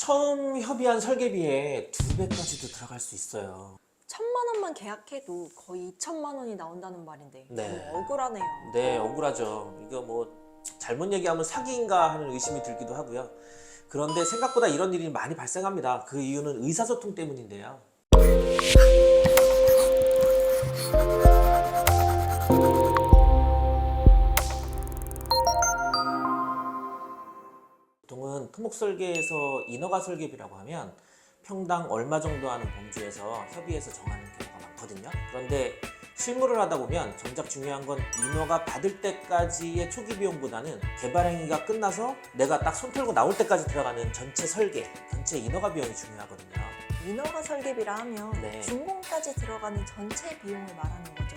처음 협의한 설계비에 2배까지도 들어갈 수 있어요. 1,000만 원만 계약해도 거의 2천만 원이 나온다는 말인데 네. 너무 억울하네요. 네, 억울하죠. 이거 뭐 잘못 얘기하면 사기인가 하는 의심이 들기도 하고요. 그런데 생각보다 이런 일이 많이 발생합니다. 그 이유는 의사소통 때문인데요. 보통은 토목설계에서 인허가 설계비라고 하면 평당 얼마 정도 하는 범주에서 협의해서 정하는 경우가 많거든요. 그런데 실무를 하다 보면 정작 중요한 건 인허가 받을 때까지의 초기 비용보다는 개발 행위가 끝나서 내가 딱 손 털고 나올 때까지 들어가는 전체 설계, 전체 인허가 비용이 중요하거든요. 인허가 설계비라 하면 네. 준공까지 들어가는 전체 비용을 말하는 거죠.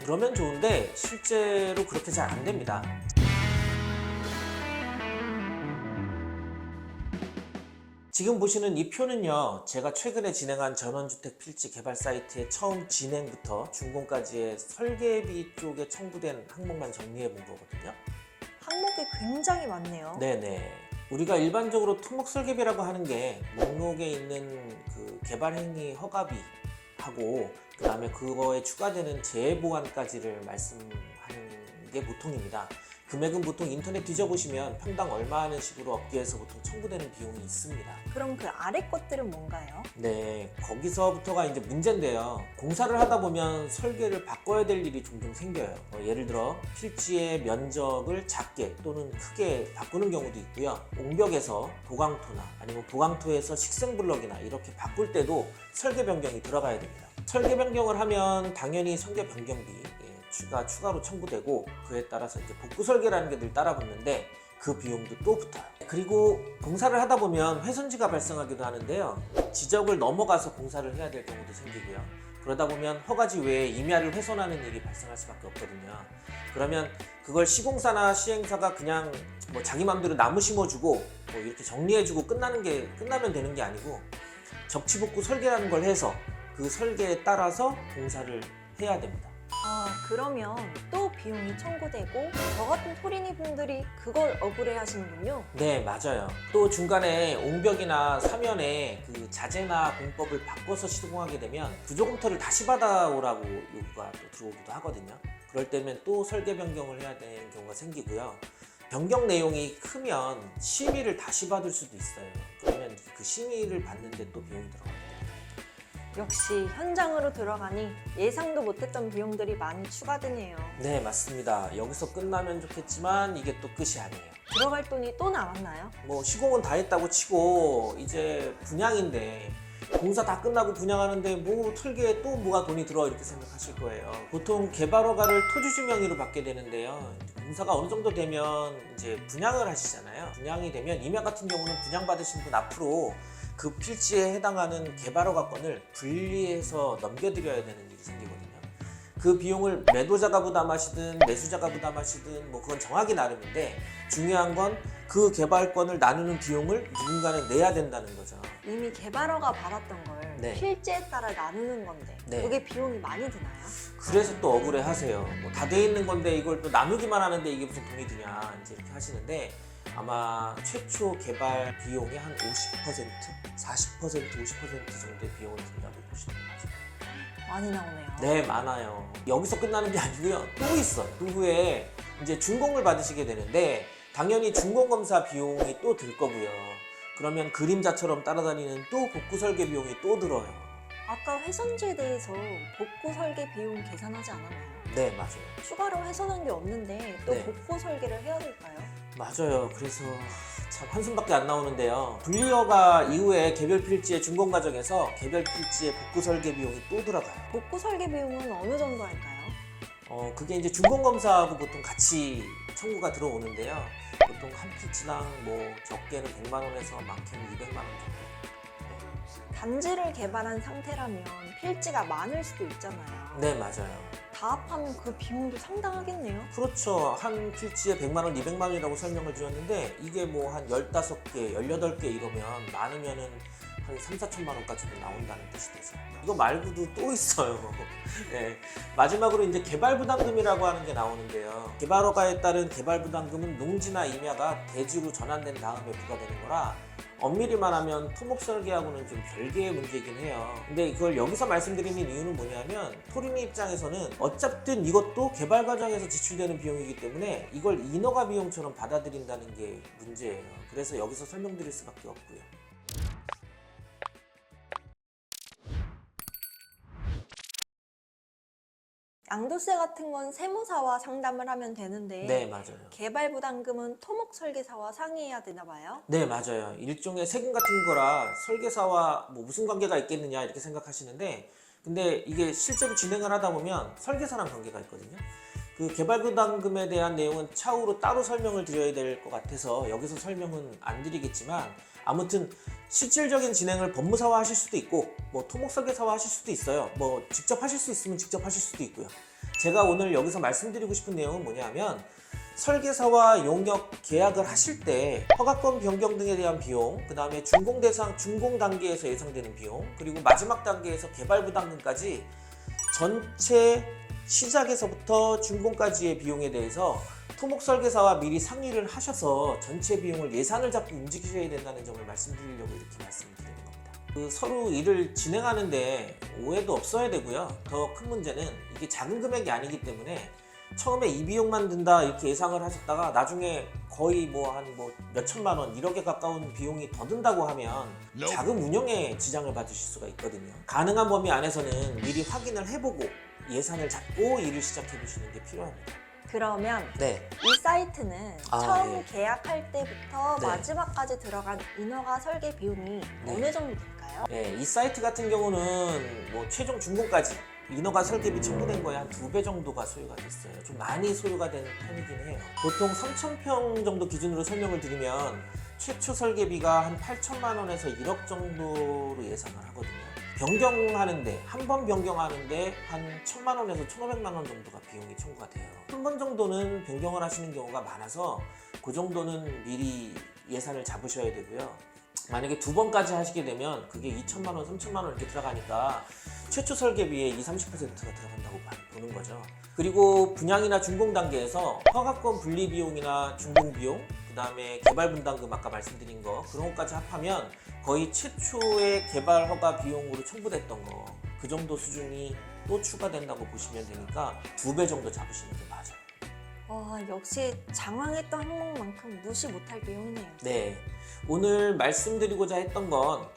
그러면 좋은데 실제로 그렇게 잘 안 됩니다. 지금 보시는 이 표는요, 제가 최근에 진행한 전원주택 필지 개발 사이트의 처음 진행부터 준공까지의 설계비 쪽에 청구된 항목만 정리해 본 거거든요. 항목이 굉장히 많네요. 네네. 우리가 일반적으로 토목 설계비라고 하는 게 목록에 있는 그 개발 행위 허가비하고 그 다음에 그거에 추가되는 재해 보완까지를 말씀하는 게 보통입니다. 금액은 보통 인터넷 뒤져보시면 평당 얼마 하는 식으로 업계에서 보통 청구되는 비용이 있습니다. 그럼 그 아래 것들은 뭔가요? 네, 거기서부터가 이제 문제인데요. 공사를 하다 보면 설계를 바꿔야 될 일이 종종 생겨요. 예를 들어 필지의 면적을 작게 또는 크게 바꾸는 경우도 있고요. 옹벽에서 보강토나 아니면 보강토에서 식생블럭이나 이렇게 바꿀 때도 설계 변경이 들어가야 됩니다. 설계 변경을 하면 당연히 설계 변경비 추가로 청구되고 그에 따라서 이제 복구 설계라는 게 늘 따라 붙는데 그 비용도 또 붙어요. 그리고 공사를 하다 보면 훼손지가 발생하기도 하는데요. 지적을 넘어가서 공사를 해야 될 경우도 생기고요. 그러다 보면 허가지 외에 임야를 훼손하는 일이 발생할 수밖에 없거든요. 그러면 그걸 시공사나 시행사가 그냥 뭐 자기 맘대로 나무 심어주고 뭐 이렇게 정리해주고 끝나면 되는 게 아니고 적치복구 설계라는 걸 해서 그 설계에 따라서 공사를 해야 됩니다. 그러면 또 비용이 청구되고 저 같은 토리니 분들이 그걸 억울해 하시는군요. 네, 맞아요. 또 중간에 옹벽이나 사면에 그 자재나 공법을 바꿔서 시공하게 되면 구조검토를 다시 받아오라고 요구가 또 들어오기도 하거든요. 그럴 때면 또 설계 변경을 해야 되는 경우가 생기고요. 변경 내용이 크면 심의를 다시 받을 수도 있어요. 그러면 그 심의를 받는데 또 비용이 들어갑니다. 역시 현장으로 들어가니 예상도 못했던 비용들이 많이 추가되네요. 네, 맞습니다. 여기서 끝나면 좋겠지만 이게 또 끝이 아니에요. 들어갈 돈이 또 남았나요? 뭐 시공은 다 했다고 치고 이제 분양인데 공사 다 끝나고 분양하는데 뭐 설계에 또 뭐가 돈이 들어 이렇게 생각하실 거예요. 보통 개발 허가를 토지주 명의로 받게 되는데요. 공사가 어느 정도 되면 이제 분양을 하시잖아요. 분양이 되면 임야 같은 경우는 분양받으신 분 앞으로 그 필지에 해당하는 개발 허가권을 분리해서 넘겨드려야 되는 일이 생기거든요. 그 비용을 매도자가 부담하시든 매수자가 부담하시든 뭐 그건 정하기 나름인데 중요한 건 그 개발권을 나누는 비용을 누군가는 내야 된다는 거죠. 이미 개발허가 받았던 걸 네. 필지에 따라 나누는 건데 네. 그게 비용이 많이 드나요? 그래서 또 억울해 하세요. 뭐 다 돼 있는 건데 이걸 또 나누기만 하는데 이게 무슨 돈이 드냐 이제 이렇게 하시는데 아마 최초 개발 비용의 한 50%, 40%, 50% 정도의 비용을 든다고 보시는 거죠. 많이 나오네요. 네, 많아요. 여기서 끝나는 게 아니고요. 또 있어. 그 후에 이제 준공을 받으시게 되는데 당연히 준공검사 비용이 또 들 거고요. 그러면 그림자처럼 따라다니는 또 복구 설계 비용이 또 들어요. 아까 훼손지에 대해서 복구 설계 비용 계산하지 않았나요? 네, 맞아요. 추가로 훼손한 게 없는데 또 네. 복구 설계를 해야 될까요? 맞아요. 그래서 참 한숨밖에 안 나오는데요. 분리허가 이후에 개별 필지의 준공 과정에서 개별 필지의 복구 설계 비용이 또 들어가요. 복구 설계 비용은 어느 정도 할까요? 그게 이제 준공검사하고 보통 같이 청구가 들어오는데요. 보통 한 필지당 뭐 적게는 100만 원에서 많게는 200만 원 정도. 단지를 개발한 상태라면 필지가 많을 수도 있잖아요. 네, 맞아요. 다 합하면 그 비용도 상당하겠네요. 그렇죠. 한 필지에 100만 원, 200만 원이라고 설명을 드렸는데 이게 뭐 한 15개, 18개 이러면 많으면은 한 3, 4천만 원까지도 나온다는 뜻이 되죠. 이거 말고도 또 있어요. 네. 마지막으로 이제 개발부담금이라고 하는 게 나오는데요. 개발허가에 따른 개발부담금은 농지나 임야가 대지로 전환된 다음에 부과되는 거라 엄밀히만 하면 토목 설계하고는 좀 별개의 문제이긴 해요. 근데 그걸 여기서 말씀드리는 이유는 뭐냐면 토린이 입장에서는 어쨌든 이것도 개발 과정에서 지출되는 비용이기 때문에 이걸 인허가 비용처럼 받아들인다는 게 문제예요. 그래서 여기서 설명드릴 수밖에 없고요. 양도세 같은 건 세무사와 상담을 하면 되는데 네, 맞아요. 개발 부담금은 토목 설계사와 상의해야 되나 봐요? 네, 맞아요. 일종의 세금 같은 거라 설계사와 뭐 무슨 관계가 있겠느냐 이렇게 생각하시는데, 근데 이게 실제로 진행을 하다 보면 설계사랑 관계가 있거든요. 그 개발 부담금에 대한 내용은 차후로 따로 설명을 드려야 될 것 같아서 여기서 설명은 안 드리겠지만, 아무튼 실질적인 진행을 법무사와 하실 수도 있고 뭐 토목 설계사와 하실 수도 있어요. 뭐 직접 하실 수 있으면 직접 하실 수도 있고요. 제가 오늘 여기서 말씀드리고 싶은 내용은 뭐냐면, 설계사와 용역 계약을 하실 때 허가권 변경 등에 대한 비용, 그 다음에 준공 대상, 준공 단계에서 예상되는 비용, 그리고 마지막 단계에서 개발 부담금까지 전체 시작에서부터 준공까지의 비용에 대해서 토목 설계사와 미리 상의를 하셔서 전체 비용을 예산을 잡고 움직이셔야 된다는 점을 말씀드리려고 이렇게 말씀드리는 겁니다. 그 서로 일을 진행하는데 오해도 없어야 되고요. 더 큰 문제는 이게 작은 금액이 아니기 때문에 처음에 이 비용만 든다 이렇게 예상을 하셨다가 나중에 거의 한 몇천만 원, 1억에 가까운 비용이 더 든다고 하면 자금 운영에 지장을 받으실 수가 있거든요. 가능한 범위 안에서는 미리 확인을 해보고 예산을 잡고 일을 시작해 보시는 게 필요합니다. 그러면 네. 이 사이트는 아, 처음 예. 계약할 때부터 네. 마지막까지 들어간 인허가 설계 비용이 어느 정도 될까요? 네, 이 사이트 같은 경우는 최종 준공까지 인허가 설계비 청구된 거에 한 2배 정도가 소요가 됐어요. 좀 많이 소요가 된 편이긴 해요. 보통 3,000평 정도 기준으로 설명을 드리면 최초 설계비가 한 8천만 원에서 1억 정도로 예상을 하거든요. 변경하는데, 한 번 변경하는데 한 1,000만 원에서 1,500만 원 정도가 비용이 청구가 돼요. 한 번 정도는 변경을 하시는 경우가 많아서 그 정도는 미리 예산을 잡으셔야 되고요. 만약에 2번까지 하시게 되면 그게 2천만 원, 3천만 원 이렇게 들어가니까 최초 설계비의 20-30%가 들어간다고 보는 거죠. 그리고 분양이나 준공 단계에서 허가권 분리 비용이나 준공 비용, 그 다음에 개발 분담금 아까 말씀드린 거, 그런 것까지 합하면 거의 최초의 개발 허가 비용으로 청구됐던 거, 그 정도 수준이 또 추가된다고 보시면 되니까 2배 정도 잡으시는 게 맞아요. 역시 장황했던 항목만큼 무시 못할 비용이네요. 네, 오늘 말씀드리고자 했던 건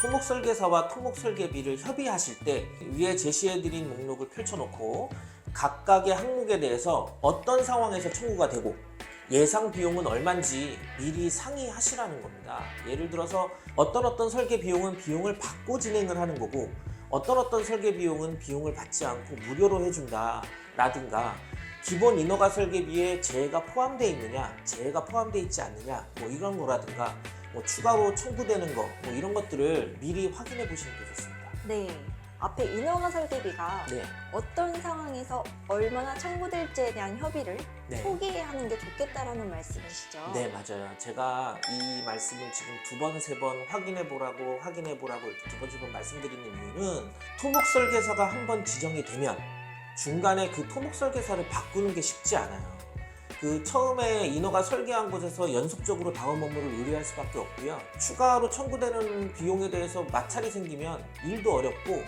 토목 설계사와 토목 설계비를 협의하실 때 위에 제시해드린 목록을 펼쳐놓고 각각의 항목에 대해서 어떤 상황에서 청구가 되고 예상 비용은 얼마인지 미리 상의하시라는 겁니다. 예를 들어서 어떤 설계 비용은 비용을 받고 진행을 하는 거고, 어떤 설계 비용은 비용을 받지 않고 무료로 해준다 라든가, 기본 인허가 설계비에 재해가 포함되어 있느냐, 재해가 포함되어 있지 않느냐, 이런 거라든가, 추가로 청구되는 거, 이런 것들을 미리 확인해 보시는 게 좋습니다. 네. 앞에 인허가 설계비가 네. 어떤 상황에서 얼마나 청구될지에 대한 협의를 네. 초기에 하는 게 좋겠다라는 말씀이시죠? 네, 맞아요. 제가 이 말씀을 지금 2번, 3번 확인해 보라고 이렇게 2번, 3번 말씀드리는 이유는 토목 설계사가 한번 지정이 되면 중간에 그 토목 설계사를 바꾸는 게 쉽지 않아요. 그 처음에 인허가 설계한 곳에서 연속적으로 다음 업무를 의뢰할 수밖에 없고요. 추가로 청구되는 비용에 대해서 마찰이 생기면 일도 어렵고,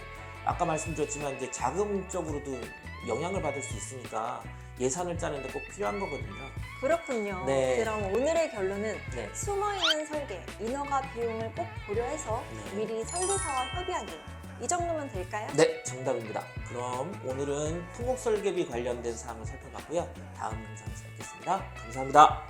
아까 말씀드렸지만 이제 자금적으로도 영향을 받을 수 있으니까 예산을 짜는데 꼭 필요한 거거든요. 그렇군요. 네. 그럼 오늘의 결론은 네. 숨어있는 설계, 인허가 비용을 꼭 고려해서 네. 미리 설계사와 협의하기. 이 정도면 될까요? 네, 정답입니다. 그럼 오늘은 토목 설계비 관련된 사항을 살펴봤고요. 다음 영상에서 뵙겠습니다. 감사합니다.